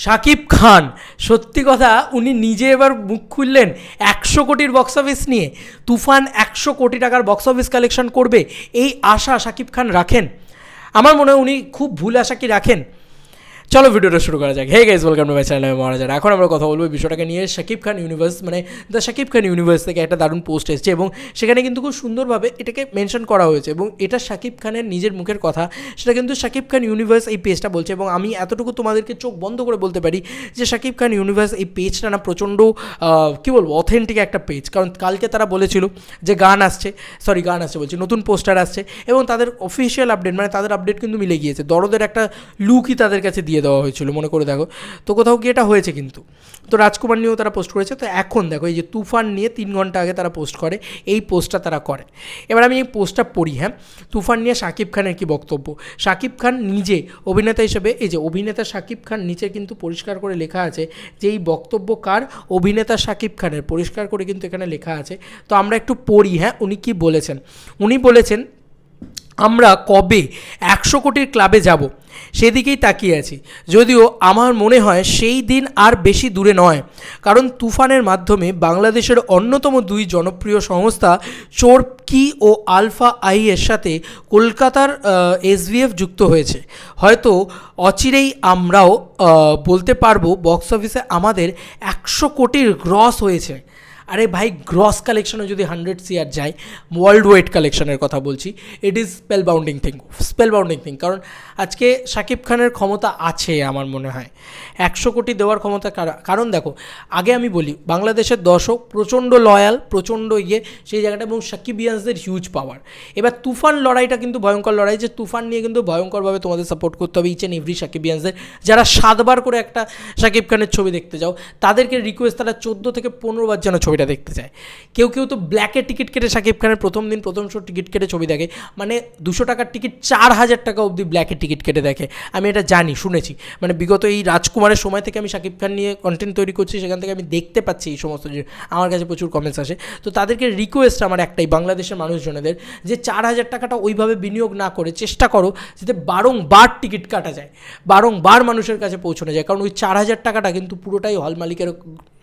শাকিব খান, সত্যি কথা উনি নিজে এবার মুখ খুললেন 100 কোটির বক্স অফিস নিয়ে। তুফান 100 কোটি টাকার বক্স অফিস কালেকশন করবে, এই আশা শাকিব খান রাখেন? আমার মনে হয় উনি খুব ভুল আশা কি রাখেন। চলো ভিডিওটা শুরু করা যাক। Hey guys, welcome to my channel, আমি মহারাজা। এখন আমরা কথা বলবো বিষয়টাকে নিয়ে। শাকিব খান ইউনিভার্স মানে দ্য শাকিব খান ইউনিভার্স থেকে একটা দারুণ পোস্ট এসেছে এবং সেখানে কিন্তু খুব সুন্দরভাবে এটাকে মেনশন করা হয়েছে এবং এটা শাকিব খানের নিজের মুখের কথা, সেটা কিন্তু শাকিব খান ইউনিভার্স এই পেজটা বলছে। এবং আমি এতটুকু তোমাদেরকে চোখ বন্ধ করে বলতে পারি যে শাকিব খান ইউনিভার্স এই পেজটা না প্রচণ্ড কী বলবো অথেন্টিক একটা পেজ। কারণ কালকে তারা বলেছিল যে গান আসছে বলছি, নতুন পোস্টার আসছে এবং তাদের অফিসিয়াল আপডেট মানে তাদের আপডেট কিন্তু মিলে গিয়েছে। দরদের একটা লুকই তাদের কাছে দিয়ে দেওয়া হয়েছিল, মনে করে দেখো তো কোথাও কি এটা হয়েছে কিন্তু। তো রাজকুমার নিয়েও তারা পোস্ট করেছে। তো এখন দেখো এই যে তুফান নিয়ে 3 ঘন্টা আগে তারা পোস্ট করে, এই পোস্টটা তারা করে। এবার আমি এই পোস্টটা পড়ি। হ্যাঁ, তুফান নিয়ে শাকিব খানের কী বক্তব্য। শাকিব খান নিজে অভিনেতা হিসেবে, এই যে অভিনেতা শাকিব খান নিচে কিন্তু পরিষ্কার করে লেখা আছে যে এই বক্তব্য কার, অভিনেতা শাকিব খানের, পরিষ্কার করে কিন্তু এখানে লেখা আছে। তো আমরা একটু পড়ি। হ্যাঁ, উনি কি বলেছেন। উনি বলেছেন, আমরা কবে 100 কোটির ক্লাবে যাব সেদিকেই তাকিয়ে আছি, যদিও আমার মনে হয় সেই দিন আর বেশি দূরে নয়। কারণ তুফানের মাধ্যমে বাংলাদেশের অন্যতম 2 জনপ্রিয় সংস্থা চরকি ও আলফা আই এর সাথে কলকাতার এসভিএফ যুক্ত হয়েছে। হয়তো অচিরেই আমরাও বলতে পারবো বক্স অফিসে আমাদের 100 কোটির গ্রস হয়েছে। আরে ভাই, গ্রস কালেকশনে যদি 100 CR যায়, ওয়ার্ল্ড ওয়াইড কালেকশনের কথা বলছি, it is spell bounding thing. কারণ আজকে শাকিব খানের ক্ষমতা আছে আমার মনে হয় 100 কোটি দেওয়ার ক্ষমতা। কারণ দেখো, আগে আমি বলি বাংলাদেশের দর্শক প্রচণ্ড লয়াল, প্রচণ্ড সেই জায়গাটা, এবং সাকিবিয়ানসদের হিউজ পাওয়ার। এবার তুফান লড়াইটা কিন্তু ভয়ঙ্কর লড়াই, যে তুফান নিয়ে কিন্তু ভয়ঙ্করভাবে তোমাদের সাপোর্ট করতে হবে ইচ অ্যান্ড এভরি সাকিবিয়ানসদের। যারা 7 বার করে একটা শাকিব খানের ছবি দেখতে যাও, তাদেরকে রিকোয়েস্ট তারা 14 থেকে 15 বার যেন ছবিটা দেখতে চায়। কেউ তো ব্ল্যাকে টিকিট কেটে শাকিব খানের প্রথম শো টিকিট কেটে ছবি দেখে, মানে 200 টাকার টিকিট 4000 টাকা অবধি ব্ল্যাকে টিকিট কেটে দেখে। আমি এটা জানি, শুনেছি, মানে বিগত এই রাজকুমারের সময় থেকে আমি শাকিব খান নিয়ে কন্টেন্ট তৈরি করছি, সেখান থেকে আমি দেখতে পাচ্ছি এই সমস্ত জিনিস। আমার কাছে প্রচুর কমেন্টস আসে। তো তাদেরকে রিকোয়েস্ট আমার একটাই, বাংলাদেশের মানুষজনেদের, যে 4000 টাকাটা ওইভাবে বিনিয়োগ না করে চেষ্টা করো যাতে বারংবার টিকিট কাটা যায়, বারংবার মানুষের কাছে পৌঁছানো যায়। কারণ ওই 4000 টাকাটা কিন্তু পুরোটাই হল মালিকের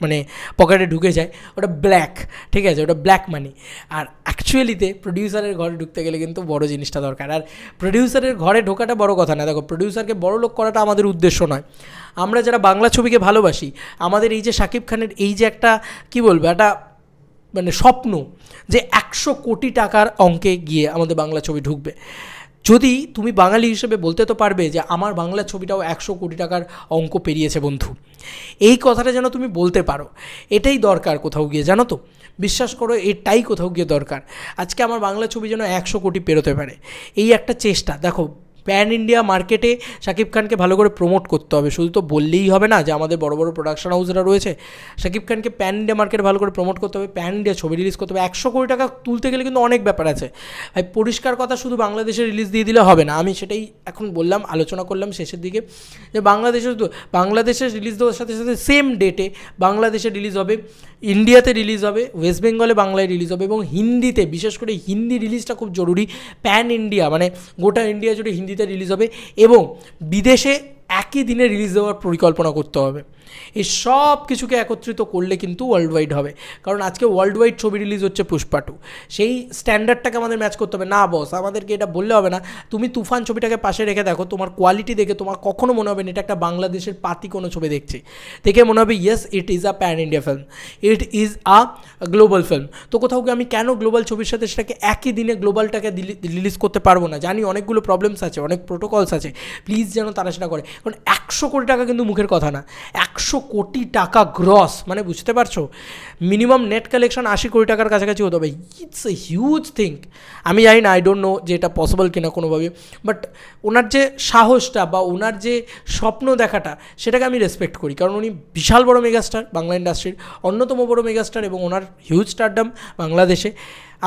মানে পকেটে ঢুকে যায়। ওটা ব্ল্যাক, ঠিক আছে, ওটা ব্ল্যাক মানি। আর অ্যাকচুয়ালিতে প্রডিউসারের ঘরে ঢুকতে গেলে কিন্তু বড় জিনিসটা দরকার। আর প্রডিউসারের ঘরে ঢোকাটা বড় কথা না। দেখো, প্রডিউসারকে বড় লোক করাটা আমাদের উদ্দেশ্য নয়। আমরা যারা বাংলা ছবিকে ভালোবাসি, আমাদের এই যে শাকিব খানের এই যে একটা কী বলবো, একটা মানে স্বপ্ন যে 100 কোটি টাকার অঙ্কে গিয়ে আমাদের বাংলা ছবি ঢুকবে। যদি তুমি বাঙালি হিসেবে বলতে তো পারবে যে আমার বাংলা ছবিটাও 100 কোটি টাকার অঙ্ক পেরিয়েছে বন্ধু, এই কথাটা যেন তুমি বলতে পারো। এটাই দরকার কোথাও গিয়ে, জানো তো, বিশ্বাস করো, এটাই কোথাও গিয়ে দরকার। আজকে আমার বাংলা ছবি যেন 100 কোটি পেরোতে পারে, এই একটা চেষ্টা। দেখো, প্যান ইন্ডিয়া মার্কেটে শাকিব খানকে ভালো করে প্রমোট করতে হবে। শুধু তো বললেই হবে না যে আমাদের বড় বড় প্রোডাকশন হাউসরা রয়েছে, শাকিব খানকে প্যান ইন্ডিয়া মার্কেটে ভালো করে প্রমোট করতে হবে, প্যান ইন্ডিয়া ছবি রিলিজ করতে হবে। 100 কোটি টাকা তুলতে গেলে কিন্তু অনেক ব্যাপার আছে ভাই। পরিষ্কার কথা, শুধু বাংলাদেশে রিলিজ দিয়ে দিলে হবে না। আমি সেটাই এখন বললাম, আলোচনা করলাম শেষের দিকে, যে বাংলাদেশে রিলিজ দেওয়ার সাথে সাথে সেম ডেটে বাংলাদেশে রিলিজ হবে, ইন্ডিয়াতে রিলিজ হবে, ওয়েস্ট বেঙ্গলে বাংলায় রিলিজ হবে, এবং হিন্দিতে, বিশেষ করে হিন্দি রিলিজটা খুব জরুরি। প্যান ইন্ডিয়া মানে গোটা ইন্ডিয়া জুড়ে হিন্দিতে রিলিজ হবে, এবং বিদেশে একই দিনে রিলিজ দেওয়ার পরিকল্পনা করতে হবে। এই সব কিছুকে একত্রিত করলে কিন্তু ওয়ার্ল্ড ওয়াইড হবে। কারণ আজকে ওয়ার্ল্ড ওয়াইড ছবি রিলিজ হচ্ছে পুষ্পা 2, সেই স্ট্যান্ডার্ডটাকে আমাদের ম্যাচ করতে হবে। না বস, আমাদেরকে এটা বললে হবে না। তুমি তুফান ছবিটাকে পাশে রেখে দেখো, তোমার কোয়ালিটি দেখে তোমার কখনো মনে হবে না এটা একটা বাংলাদেশের পাতি কোনো ছবি দেখছি, দেখে মনে হবে yes it is a pan India film, it is a global film. তো কোথাও গিয়ে আমি কেন গ্লোবাল ছবির সাথে সেটাকে একই দিনে গ্লোবালটাকে রিলিজ করতে পারবো না? জানি অনেকগুলো প্রবলেমস আছে, অনেক প্রোটোকলস আছে, প্লিজ যেন তারা সেটা করে। কারণ 100 কোটি টাকা কিন্তু মুখের কথা না, 100 কোটি টাকা গ্রস, মানে বুঝতে পারছো, মিনিমাম নেট কালেকশন 80 কোটি টাকার কাছাকাছি হতে হবে। It's a huge thing. আমি জানি না, আই ডোন্ট নো যে এটা পসিবল কিনা কোনোভাবে, বাট ওনার যে সাহসটা বা ওনার যে স্বপ্ন দেখাটা, সেটাকে আমি রেসপেক্ট করি। কারণ উনি বিশাল বড় মেগাস্টার, বাংলা ইন্ডাস্ট্রির অন্যতম বড় মেগাস্টার, এবং ওনার হিউজ স্টারডাম বাংলাদেশে।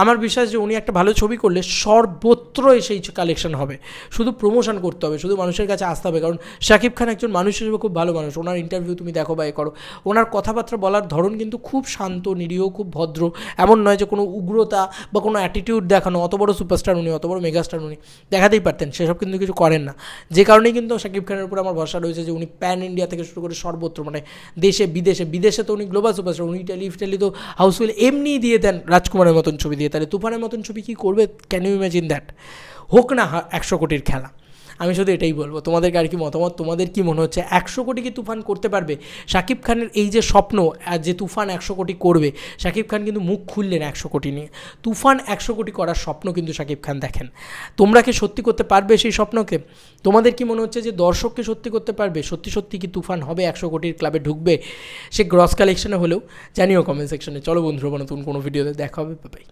আমার বিশ্বাস যে উনি একটা ভালো ছবি করলে সর্বত্রই সেই কালেকশন হবে, শুধু প্রমোশন করতে হবে, শুধু মানুষের কাছে আসতে হবে। কারণ শাকিব খান একজন মানুষ হিসেবে খুব ভালো মানুষ, ওনার ইন্টারভিউ তুমি দেখো বা করো, ওনার কথাবার্তা বলার ধরন কিন্তু খুব শান্ত, নিরীহ, খুব ভদ্র, এমন নয় যে কোনো উগ্রতা বা কোনো অ্যাটিটিউড দেখানো। অত বড় সুপারস্টার উনি, অত বড় মেগাস্টার উনি, দেখাতেই পারতেন, সেসব কিন্তু কিছু করেন না। যে কারণেই কিন্তু শাকিব খানের উপর আমার ভরসা রয়েছে যে উনি প্যান ইন্ডিয়া থেকে শুরু করে সর্বত্র, মানে দেশে বিদেশে তো উনি গ্লোবাল সুপারস্টার, উনি ইটালি তো হাউসফুল এমনিই দিয়ে দেন রাজকুমারের মতন ছবি দিয়ে, তাহলে তুফানের মতন ছবি কী করবে? Can you imagine that? হোক না 100 কোটির খেলা, আমি শুধু এটাই বলবো। তোমাদেরকে আর কি মতামত, তোমাদের কি মনে হচ্ছে 100 কোটি কি তুফান করতে পারবে? শাকিব খানের এই যে স্বপ্ন যে তুফান 100 কোটি করবে, শাকিব খান কিন্তু মুখ খুললেন 100 কোটি নিয়ে। তুফান 100 কোটি করার স্বপ্ন কিন্তু শাকিব খান দেখেন। তোমরা কি সত্যি করতে পারবে সেই স্বপ্নকে? তোমাদের কি মনে হচ্ছে যে দর্শককে সত্যি করতে পারবে? সত্যি কি তুফান হবে 100 কোটির ক্লাবে ঢুকবে? সে গ্রস কালেকশনে হলেও জানিও কমেন্ট সেকশনে। চলো বন্ধুরা, নতুন কোনো ভিডিওতে দেখা হবে, বাই।